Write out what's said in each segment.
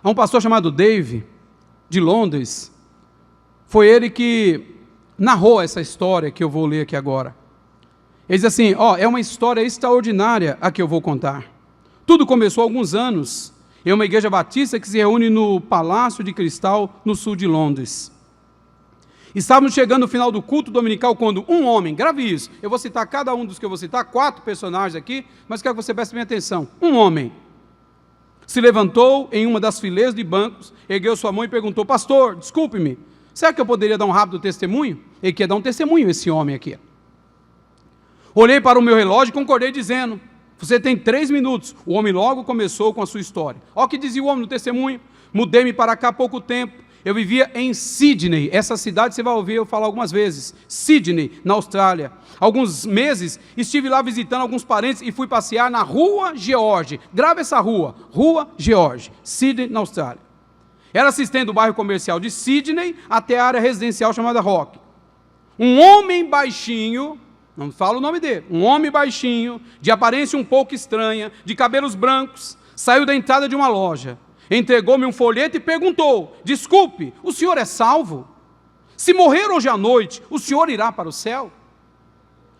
Há um pastor chamado Dave, de Londres. Foi ele que narrou essa história que eu vou ler aqui agora. Ele diz assim, é uma história extraordinária a que eu vou contar. Tudo começou há alguns anos em uma igreja batista que se reúne no Palácio de Cristal, no sul de Londres. Estávamos chegando no final do culto dominical quando um homem, grave isso, eu vou citar cada um dos que eu vou citar, 4 personagens aqui, mas quero que você preste bem atenção. Um homem se levantou em uma das fileiras de bancos, ergueu sua mão e perguntou, pastor, desculpe-me, será que eu poderia dar um rápido testemunho? Ele quer dar um testemunho, esse homem aqui. Olhei para o meu relógio e concordei dizendo, você tem 3 minutos. O homem logo começou com a sua história. Olha o que dizia o homem no testemunho. Mudei-me para cá há pouco tempo. Eu vivia em Sydney. Essa cidade você vai ouvir eu falar algumas vezes. Sydney, na Austrália. Alguns meses estive lá visitando alguns parentes e fui passear na Rua George. Grava essa rua. Rua George. Sydney, na Austrália. Era assistente do bairro comercial de Sydney até a área residencial chamada Rock. Um homem baixinho... Não falo o nome dele. Um homem baixinho, de aparência um pouco estranha, de cabelos brancos, saiu da entrada de uma loja, entregou-me um folheto e perguntou, desculpe, o senhor é salvo? Se morrer hoje à noite, o senhor irá para o céu?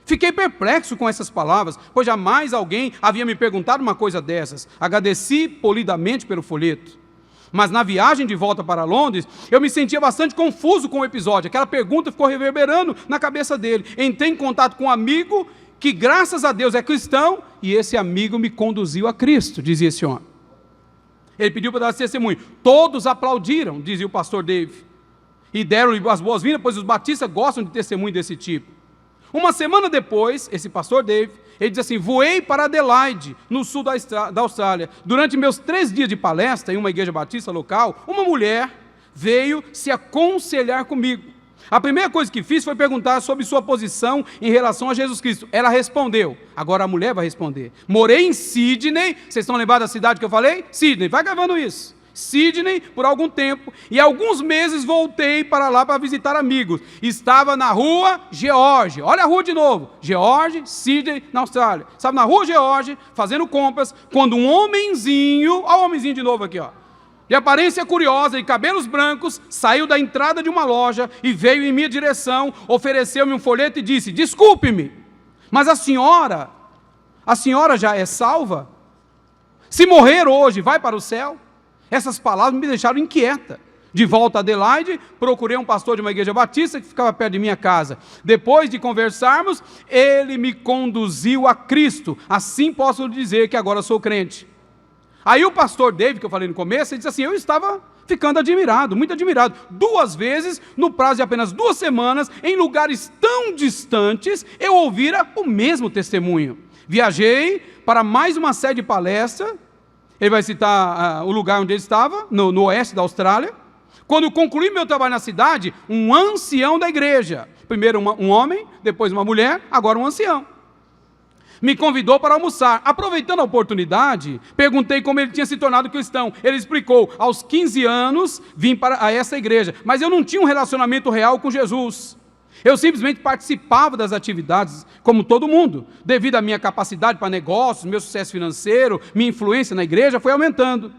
Fiquei perplexo com essas palavras, pois jamais alguém havia me perguntado uma coisa dessas. Agradeci polidamente pelo folheto. Mas na viagem de volta para Londres, eu me sentia bastante confuso com o episódio. Aquela pergunta ficou reverberando na cabeça dele. Entrei em contato com um amigo que, graças a Deus, é cristão, e esse amigo me conduziu a Cristo, dizia esse homem. Ele pediu para dar testemunho. Todos aplaudiram, dizia o pastor Dave, e deram-lhe as boas-vindas, pois os batistas gostam de testemunho desse tipo. Uma semana depois, esse pastor Dave, ele diz assim, voei para Adelaide, no sul da Austrália. Durante meus 3 dias de palestra em uma igreja batista local, uma mulher veio se aconselhar comigo. A primeira coisa que fiz foi perguntar sobre sua posição em relação a Jesus Cristo. Ela respondeu, agora a mulher vai responder. Morei em Sydney, vocês estão lembrados da cidade que eu falei? Sydney, vai gravando isso. Sydney por algum tempo, e alguns meses voltei para lá para visitar amigos. Estava na Rua George, olha a rua de novo, George, Sydney, na Austrália. Estava na Rua George, fazendo compras, quando um homenzinho, olha o homenzinho de novo aqui, de aparência curiosa e cabelos brancos, saiu da entrada de uma loja e veio em minha direção, ofereceu-me um folheto e disse, desculpe-me, mas a senhora já é salva? Se morrer hoje, vai para o céu? Essas palavras me deixaram inquieta. De volta a Adelaide, procurei um pastor de uma igreja batista que ficava perto de minha casa. Depois de conversarmos, ele me conduziu a Cristo. Assim posso dizer que agora sou crente. Aí o pastor David, que eu falei no começo, ele disse assim, eu estava ficando admirado, muito admirado. 2 vezes, no prazo de apenas 2 semanas, em lugares tão distantes, eu ouvira o mesmo testemunho. Viajei para mais uma série de palestras. Ele vai citar o lugar onde ele estava, no oeste da Austrália. Quando concluí meu trabalho na cidade, um ancião da igreja, primeiro um homem, depois uma mulher, agora um ancião, me convidou para almoçar. Aproveitando a oportunidade, perguntei como ele tinha se tornado cristão. Ele explicou, aos 15 anos vim para essa igreja, mas eu não tinha um relacionamento real com Jesus. Eu simplesmente participava das atividades, como todo mundo, devido à minha capacidade para negócios, meu sucesso financeiro, minha influência na igreja foi aumentando.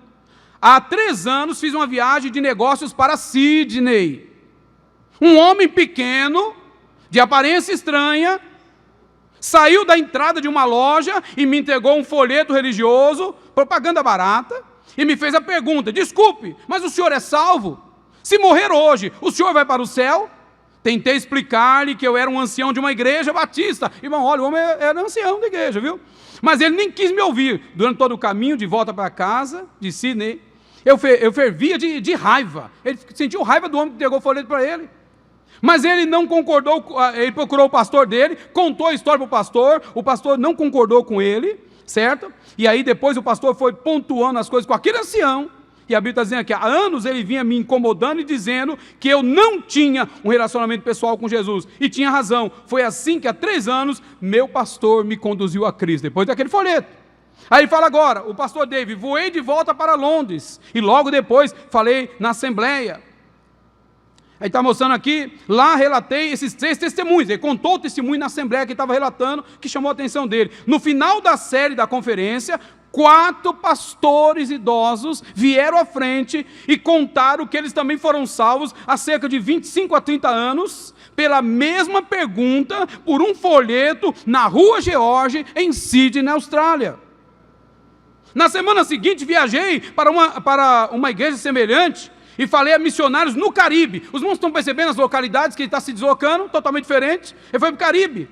Há 3 anos fiz uma viagem de negócios para Sydney. Um homem pequeno, de aparência estranha, saiu da entrada de uma loja e me entregou um folheto religioso, propaganda barata, e me fez a pergunta, desculpe, mas o senhor é salvo? Se morrer hoje, o senhor vai para o céu? Tentei explicar-lhe que eu era um ancião de uma igreja batista. Irmão, olha, o homem era ancião da igreja, viu? Mas ele nem quis me ouvir. Durante todo o caminho, de volta para casa, de Sydney, eu fervia de raiva. Ele sentiu raiva do homem que entregou o folheto para ele. Mas ele não concordou, ele procurou o pastor dele, contou a história para o pastor não concordou com ele, certo? E aí depois o pastor foi pontuando as coisas com aquele ancião. E a Bíblia está dizendo aqui, há anos ele vinha me incomodando e dizendo que eu não tinha um relacionamento pessoal com Jesus. E tinha razão. Foi assim que há 3 anos meu pastor me conduziu a Cristo, depois daquele folheto. Aí ele fala agora, o pastor David, voei de volta para Londres. E logo depois falei na Assembleia. Aí está mostrando aqui, lá relatei esses 3 testemunhos. Ele contou o testemunho na assembleia que estava relatando, que chamou a atenção dele. No final da série da conferência, 4 pastores idosos vieram à frente e contaram que eles também foram salvos há cerca de 25 a 30 anos, pela mesma pergunta, por um folheto na Rua George, em Sydney, na Austrália. Na semana seguinte, viajei para uma igreja semelhante, e falei a missionários no Caribe. Os irmãos estão percebendo as localidades que ele está se deslocando, totalmente diferente. Ele foi para o Caribe.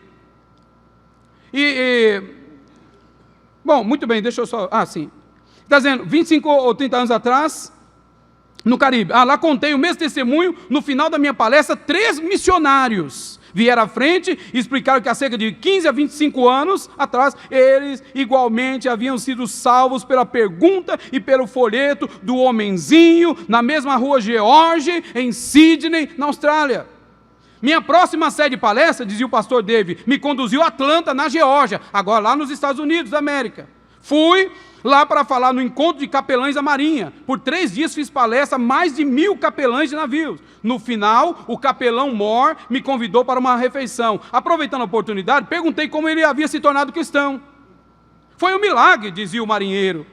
Bom, muito bem, deixa eu só... sim. Está dizendo, 25 ou 30 anos atrás, no Caribe. Lá contei o mesmo testemunho, no final da minha palestra, 3 missionários vieram à frente e explicaram que há cerca de 15 a 25 anos atrás, eles igualmente haviam sido salvos pela pergunta e pelo folheto do homenzinho, na mesma Rua George, em Sydney, na Austrália. Minha próxima série de palestra, dizia o pastor David, me conduziu a Atlanta, na Geórgia, agora lá nos Estados Unidos da América. Fui lá para falar no encontro de capelães da Marinha. Por 3 dias fiz palestra a mais de 1000 capelães de navios. No final, o capelão Moore me convidou para uma refeição. Aproveitando a oportunidade, perguntei como ele havia se tornado cristão. Foi um milagre, dizia o marinheiro.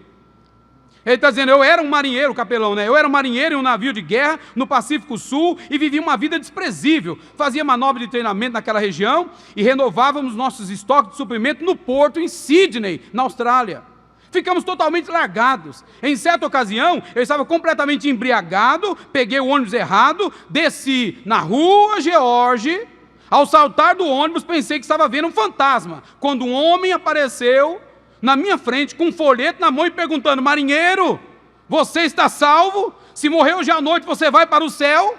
Ele está dizendo, eu era um marinheiro, capelão, né? Eu era um marinheiro em um navio de guerra no Pacífico Sul e vivia uma vida desprezível. Fazia manobra de treinamento naquela região e renovávamos nossos estoques de suprimento no porto em Sydney, na Austrália. Ficamos totalmente largados. Em certa ocasião, eu estava completamente embriagado, peguei o ônibus errado, desci na Rua George. Ao saltar do ônibus, pensei que estava vendo um fantasma, quando um homem apareceu na minha frente, com um folheto na mão e perguntando, marinheiro, você está salvo? Se morrer hoje à noite, você vai para o céu?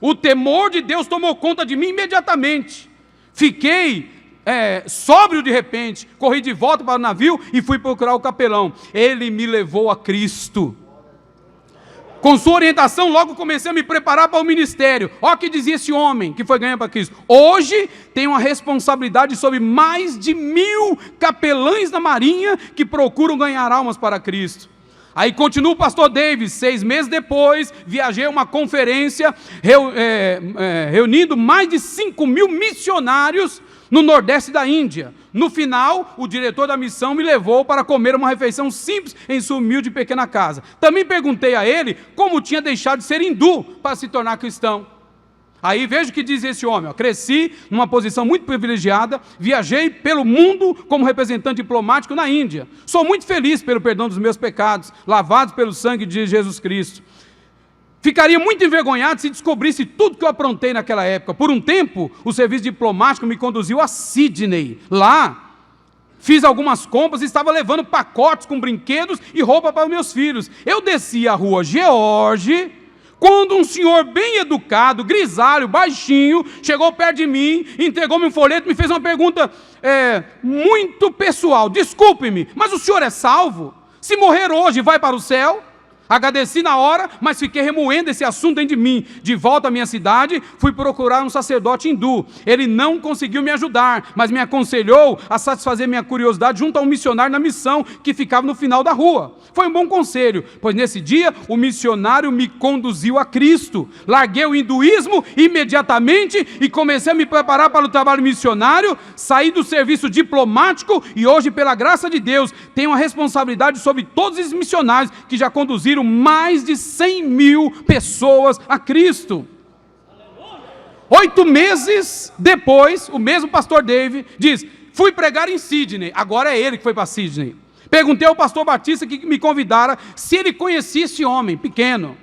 O temor de Deus tomou conta de mim imediatamente. Fiquei sóbrio de repente, corri de volta para o navio e fui procurar o capelão. Ele me levou a Cristo. Com sua orientação, logo comecei a me preparar para o ministério. Olha o que dizia esse homem que foi ganhar para Cristo. Hoje tenho uma responsabilidade sobre mais de 1000 capelães da Marinha que procuram ganhar almas para Cristo. Aí continua o pastor Davis, 6 meses depois, viajei a uma conferência, reunindo mais de 5.000 missionários no nordeste da Índia. No final, o diretor da missão me levou para comer uma refeição simples em sua humilde pequena casa. Também perguntei a ele como tinha deixado de ser hindu para se tornar cristão. Aí veja o que diz esse homem, cresci numa posição muito privilegiada, viajei pelo mundo como representante diplomático na Índia. Sou muito feliz pelo perdão dos meus pecados, lavados pelo sangue de Jesus Cristo. Ficaria muito envergonhado se descobrisse tudo que eu aprontei naquela época. Por um tempo, o serviço diplomático me conduziu a Sydney. Lá, fiz algumas compras e estava levando pacotes com brinquedos e roupa para meus filhos. Eu desci a Rua George, quando um senhor bem educado, grisalho, baixinho, chegou perto de mim, entregou-me um folheto e me fez uma pergunta muito pessoal. Desculpe-me, mas o senhor é salvo? Se morrer hoje, vai para o céu? Agradeci na hora, mas fiquei remoendo esse assunto dentro de mim. De volta à minha cidade, fui procurar um sacerdote hindu. Ele não conseguiu me ajudar, mas me aconselhou a satisfazer minha curiosidade junto a um missionário na missão que ficava no final da rua. Foi um bom conselho, pois nesse dia o missionário me conduziu a Cristo. Larguei o hinduísmo imediatamente e comecei a me preparar para o trabalho missionário. Saí do serviço diplomático e hoje, pela graça de Deus, tenho a responsabilidade sobre todos os missionários que já conduziram mais de 100.000 pessoas a Cristo. 8 meses depois, o mesmo pastor Dave diz, fui pregar em Sydney, agora é ele que foi para Sydney. Perguntei ao pastor Batista que me convidara se ele conhecia esse homem pequeno,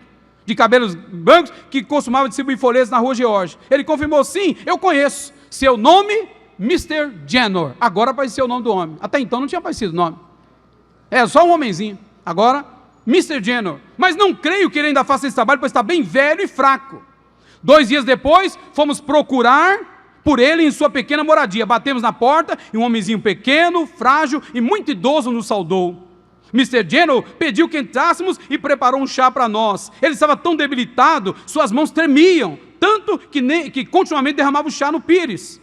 de cabelos brancos, que costumava distribuir folhetos na Rua George. Ele confirmou, sim, eu conheço. Seu nome, Mr. Jenner. Agora apareceu o nome do homem. Até então não tinha aparecido o nome. É só um homenzinho. Agora, Mr. Jenner. Mas não creio que ele ainda faça esse trabalho, pois está bem velho e fraco. 2 dias depois, fomos procurar por ele em sua pequena moradia. Batemos na porta e um homenzinho pequeno, frágil e muito idoso nos saudou. Mr. Jenner pediu que entrássemos e preparou um chá para nós. Ele estava tão debilitado, suas mãos tremiam, tanto que continuamente derramava o chá no pires.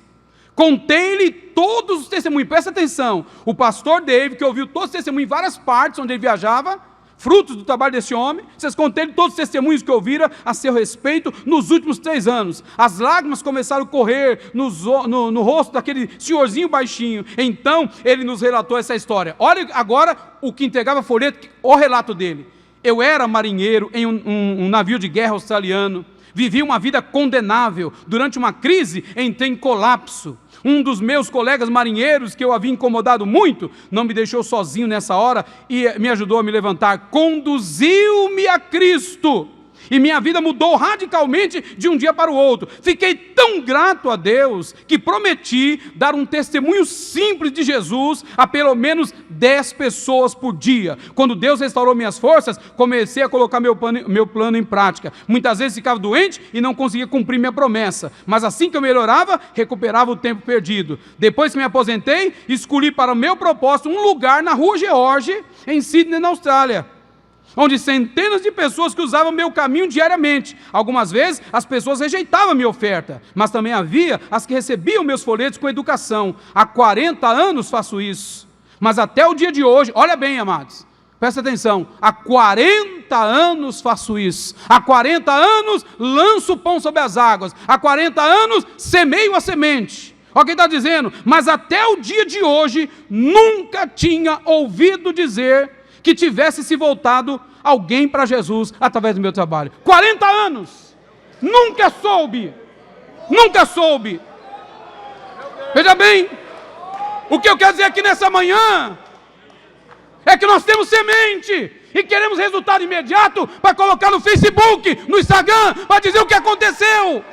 Contei-lhe todos os testemunhos, presta atenção. O pastor David, que ouviu todos os testemunhos em várias partes onde ele viajava, frutos do trabalho desse homem. Vocês contaram todos os testemunhos que ouviram a seu respeito nos últimos 3 anos. As lágrimas começaram a correr no rosto daquele senhorzinho baixinho. Então, ele nos relatou essa história. Olha agora o que entregava folheto, o relato dele. Eu era marinheiro em um navio de guerra australiano. Vivi uma vida condenável. Durante uma crise, entrei em colapso. Um dos meus colegas marinheiros, que eu havia incomodado muito, não me deixou sozinho nessa hora e me ajudou a me levantar. Conduziu-me a Cristo. E minha vida mudou radicalmente de um dia para o outro. Fiquei tão grato a Deus que prometi dar um testemunho simples de Jesus a pelo menos 10 pessoas por dia. Quando Deus restaurou minhas forças, comecei a colocar meu plano em prática. Muitas vezes ficava doente e não conseguia cumprir minha promessa. Mas assim que eu melhorava, recuperava o tempo perdido. Depois que me aposentei, escolhi para o meu propósito um lugar na rua George, em Sydney, na Austrália, onde centenas de pessoas cruzavam meu caminho diariamente. Algumas vezes as pessoas rejeitavam a minha oferta, mas também havia as que recebiam meus folhetos com educação. Há 40 anos faço isso, mas até o dia de hoje, olha bem, amados, presta atenção, há 40 anos faço isso, há 40 anos lanço o pão sobre as águas, há 40 anos semeio a semente. Olha o que está dizendo, mas até o dia de hoje nunca tinha ouvido dizer que tivesse se voltado alguém para Jesus através do meu trabalho. 40 anos, nunca soube. Veja bem, o que eu quero dizer aqui nessa manhã é que nós temos semente e queremos resultado imediato para colocar no Facebook, no Instagram, para dizer o que aconteceu.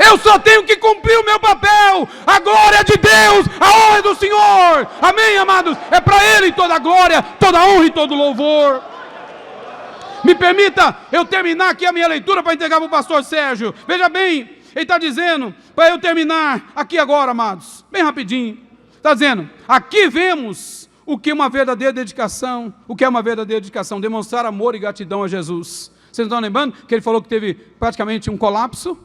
Eu só tenho que cumprir o meu papel. A glória é de Deus, a honra é do Senhor. Amém, amados? É para Ele toda a glória, toda a honra e todo o louvor. Me permita eu terminar aqui a minha leitura para entregar para o pastor Sérgio. Veja bem, ele está dizendo, para eu terminar aqui agora, amados, bem rapidinho. Está dizendo, aqui vemos o que é uma verdadeira dedicação. O que é uma verdadeira dedicação? Demonstrar amor e gratidão a Jesus. Vocês estão lembrando que ele falou que teve praticamente um colapso?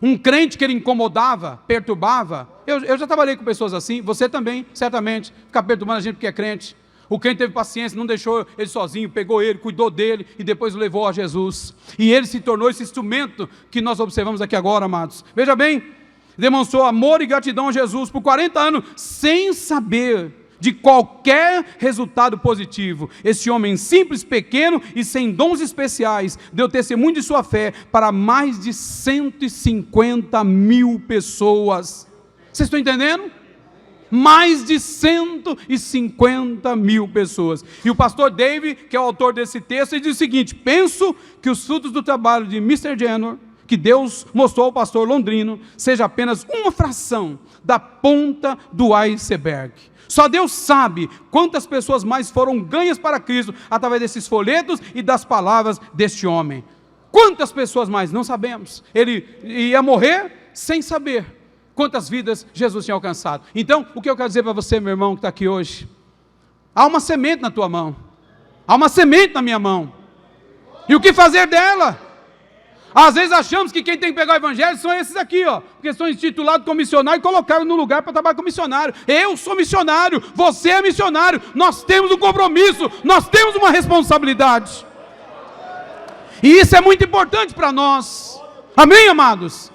Um crente que ele incomodava, perturbava. Eu já trabalhei com pessoas assim, você também, certamente, ficar perturbando a gente porque é crente. O crente teve paciência, não deixou ele sozinho, pegou ele, cuidou dele e depois o levou a Jesus. E ele se tornou esse instrumento que nós observamos aqui agora, amados. Veja bem, demonstrou amor e gratidão a Jesus por 40 anos, sem saber de qualquer resultado positivo. Esse homem simples, pequeno e sem dons especiais, deu testemunho de sua fé para mais de 150 mil pessoas. Vocês estão entendendo? Mais de 150 mil pessoas. E o pastor David, que é o autor desse texto, ele diz o seguinte: penso que os frutos do trabalho de Mr. Jenner, que Deus mostrou ao pastor londrino, seja apenas uma fração da ponta do iceberg. Só Deus sabe quantas pessoas mais foram ganhas para Cristo através desses folhetos e das palavras deste homem. Quantas pessoas mais? Não sabemos. Ele ia morrer sem saber quantas vidas Jesus tinha alcançado. Então, o que eu quero dizer para você, meu irmão, que está aqui hoje? Há uma semente na tua mão. Há uma semente na minha mão. E o que fazer dela? Às vezes achamos que quem tem que pegar o evangelho são esses aqui, ó, porque são intitulados como missionário e colocaram no lugar para trabalhar como missionário. Eu sou missionário, você é missionário, nós temos um compromisso, nós temos uma responsabilidade. E isso é muito importante para nós. Amém, amados?